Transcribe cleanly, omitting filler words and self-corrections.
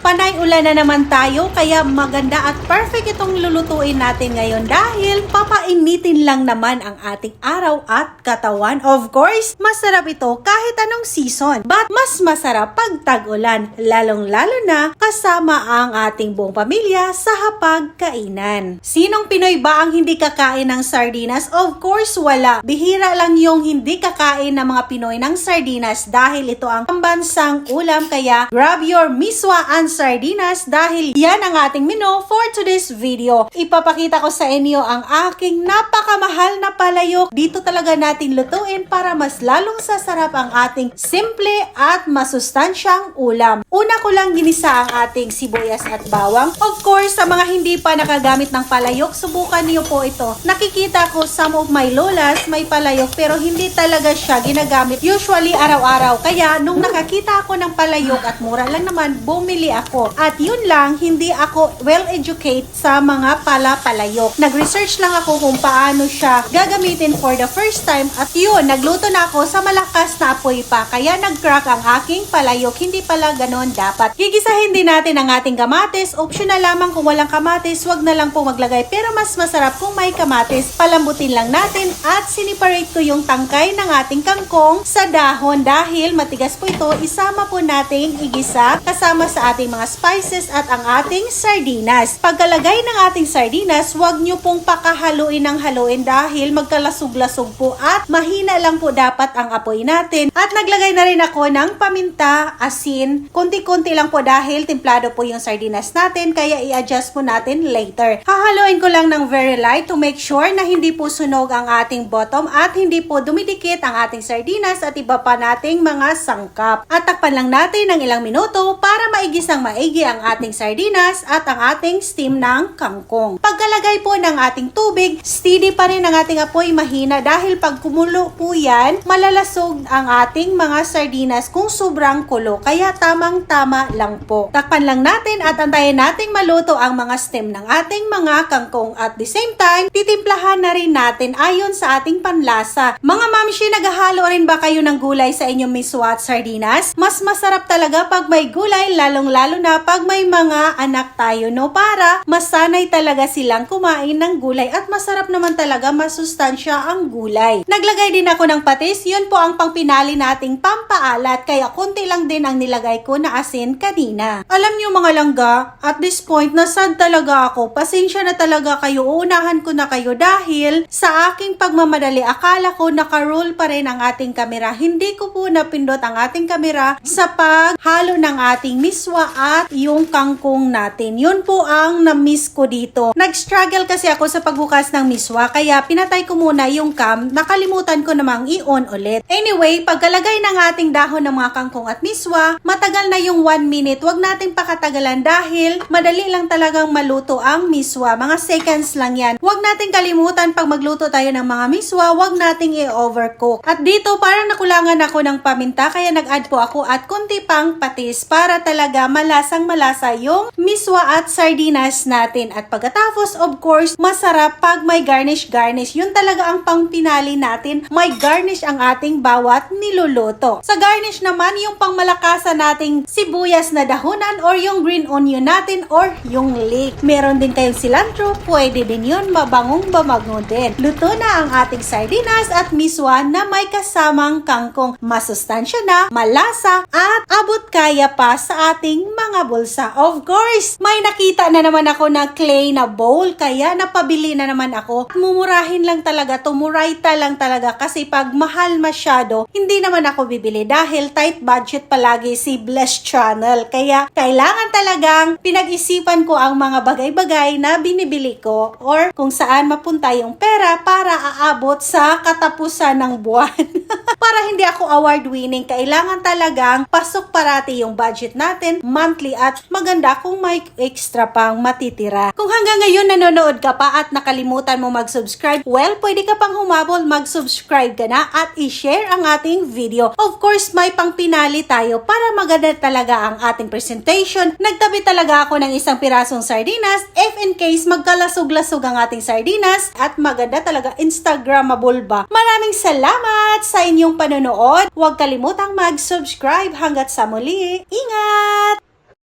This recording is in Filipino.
Panay ulan na naman tayo kaya maganda at perfect itong lulutuin natin ngayon dahil papainitin lang naman ang ating araw at katawan. Of course, masarap ito kahit anong season. But mas masarap pag tag-ulan, lalong-lalo na kasama ang ating buong pamilya sa hapagkainan. Sinong Pinoy ba ang hindi kakain ng sardinas? Of course, wala. Bihira lang yung hindi kakain ng mga Pinoy ng sardinas dahil ito ang pambansang ulam kaya grab your miswa and sardinas dahil yan ang ating menu for today's video. Ipapakita ko sa inyo ang aking napakamahal na palayok. Dito talaga natin lutuin para mas lalong sasarap ang ating simple at masustansyang ulam. Una ko lang ginisa ang ating sibuyas at bawang. Of course, sa mga hindi pa nakagamit ng palayok, subukan niyo po ito. Nakikita ko some of my lolas may palayok pero hindi talaga siya ginagamit usually araw-araw. Kaya nung nakakita ako ng palayok at mura lang naman, bumili ako. At yun lang, hindi ako well-educated sa mga palayok. Nag-research lang ako kung paano siya gagamitin for the first time at yun, nagluto na ako sa malakas na apoy pa. Kaya nag-crack ang aking palayok. Hindi pala ganon dapat. Gigisahin din natin ang ating kamatis. Optional lamang kung walang kamatis, wag na lang po maglagay. Pero mas masarap kung may kamatis. Palambutin lang natin at siniparate ko yung tangkay ng ating kangkong sa dahon dahil matigas po ito. Isama po nating igisa kasama sa ating mga spices at ang ating sardinas. Pagkalagay ng ating sardinas, huwag nyo pong pakahaluin ng haluin dahil magkalasog-lasog po at mahina lang po dapat ang apoy natin. At naglagay na rin ako ng paminta, asin, konti-konti lang po dahil templado po yung sardinas natin kaya i-adjust po natin later. Hahaluin ko lang ng very light to make sure na hindi po sunog ang ating bottom at hindi po dumidikit ang ating sardinas at iba pa nating mga sangkap. At takpan lang natin ng ilang minuto para maigisang maigi ang ating sardinas at ang ating steam ng kangkong. Pagkalagay po ng ating tubig, steady pa rin ang ating apoy, mahina dahil pag kumulo po yan, malalasog ang ating mga sardinas kung sobrang kulo. Kaya tamang-tama lang po. Takpan lang natin at antayin nating maluto ang mga stem ng ating mga kangkong. At the same time, titimplahan na rin natin ayon sa ating panlasa. Mga mamshi, naghahalo rin ba kayo ng gulay sa inyong miswa at sardinas? Mas masarap talaga pag may gulay, lalong-lalo na pag may mga anak tayo, no? Para masanay talaga silang kumain ng gulay at masarap naman talaga, masustansya ang gulay. Naglagay din ako ng patis, yun po ang pangpinali nating pampaalat kaya konti lang din ang nilagay ko na asin kanina. Alam niyo mga langga, at this point nasad talaga ako. Pasensya na talaga kayo, uunahan ko na kayo dahil sa aking pagmamadali akala ko naka-roll pa rin ang ating kamera. Hindi ko po napindot ang ating kamera sa paghalo ng ating miswa at yung kangkong natin. Yun po ang na-miss ko dito. Nag-struggle kasi ako sa pagbukas ng miswa kaya pinatay ko muna yung cam. Nakalimutan ko namang i-on ulit. Anyway, pagkalagay ng ating dahon ng mga kangkong at miswa, matagal na yung 1 minute. Huwag nating pakatagalan dahil madali lang talagang maluto ang miswa. Mga seconds lang yan. Huwag nating kalimutan pag magluto tayo ng mga miswa, huwag nating i-overcook. At dito parang nakulangan ako ng paminta kaya nag-add po ako at kunti pang patis para talaga malasang malasa yung miswa at sardinas natin. At pagkatapos, of course, masarap pag may garnish. Yun talaga ang pangpinali natin. May garnish ang ating bawat niluluto. Sa garnish naman, yung pangmalakasan nating sibuyas na dahunan or yung green onion natin or yung leek. Meron din kayong cilantro, pwede din yun, mabangong bamango din. Luto na ang ating sardinas at miswa na may kasamang kangkong. Masustansya na, malasa, at abot kaya pa sa ating mga bulsa. Of course, may nakita na naman ako na clay na bowl, kaya napabili na naman ako. Mumurahin lang talaga, tumurayta lang talaga kasi pag mahal masyado, hindi naman ako bibili dahil tight budget palagi si Bless Channel. Kaya kailangan talagang pinag-isipan ko ang mga bagay-bagay na binibili ko or kung saan mapunta yung pera para aabot sa katapusan ng buwan. Para hindi ako award-winning, kailangan talagang pasok parati yung budget natin monthly at maganda kung may extra pang matitira. Kung hanggang ngayon nanonood ka pa at nakalimutan mo mag-subscribe, well, pwede ka pang humabol, mag-subscribe ka na at i-share ang ating video. Of course, may pangpinali tayo para maganda talaga ang ating presentation. Nagtabi talaga ako ng isang pirasong sardinas if in case magkalasog-lasog ang ating sardinas at maganda talaga, Instagrammable ba. Maraming salamat sa inyong panonood. Huwag kalimutang mag-subscribe. Hanggat sa muli. Ingat!